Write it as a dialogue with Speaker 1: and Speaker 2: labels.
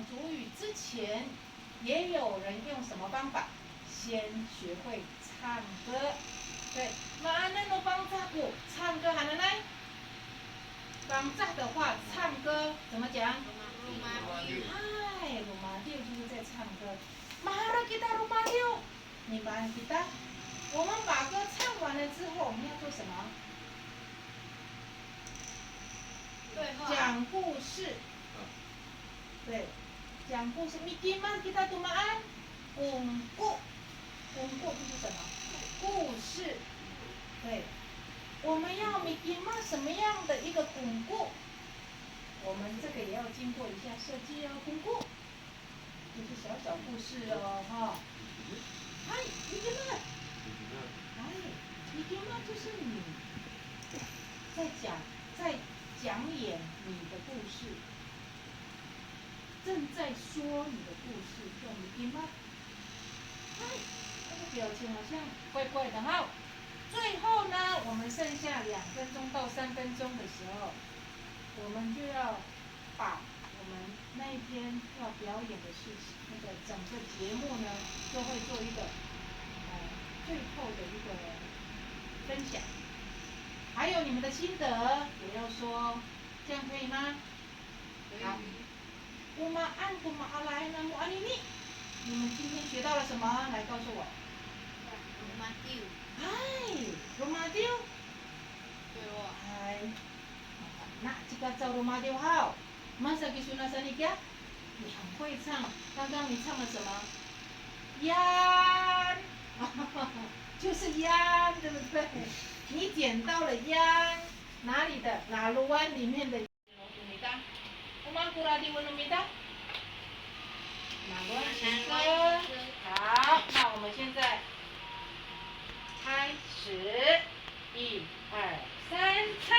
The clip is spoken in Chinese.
Speaker 1: 讲主语之前，也有人用什么方法？先学会唱歌。对，mana no bangzaku，唱歌喊的来。bangza的话，唱歌怎么讲？嗨，rumadiu就是在唱歌。mari kita rumadiu， 明白 kita？ 我们把歌唱完了之后，我们要做什么？讲故事。对，讲故事。Mikiman kita tumaan ungku， ungku就是什么？故事。对，我们要 Mikiman 什么样的一个巩固？我们这个也要经过一下设计哦，巩固。就是小小故事哦，哈。嗨，Mikiman。哎，Mikiman 就是你在讲演你的故事。正在说你的故事，叫你听吗？嗨，这个表情好像怪怪的哈。最后呢，我们剩下2分钟到3分钟的时候，我们就要把我们那一天要表演的事情，那个整个节目呢，就会做一个最后的一个分享，还有你们的心得也要说，这样可以吗？好。Uma antum alaina mu'alimi， 你们今天学到了什么？来告诉我。
Speaker 2: Rumadiu。
Speaker 1: 哎，Rumadiu。
Speaker 2: 对哦。
Speaker 1: 哎，那这个叫 Rumadiu 好。Masa kisuna sanika， 你很会唱。刚刚你唱了什么？烟，就是烟，对不对？你捡到了烟，哪里的？哪路湾里面的。好，那我们现在开始，1、2、3，唱。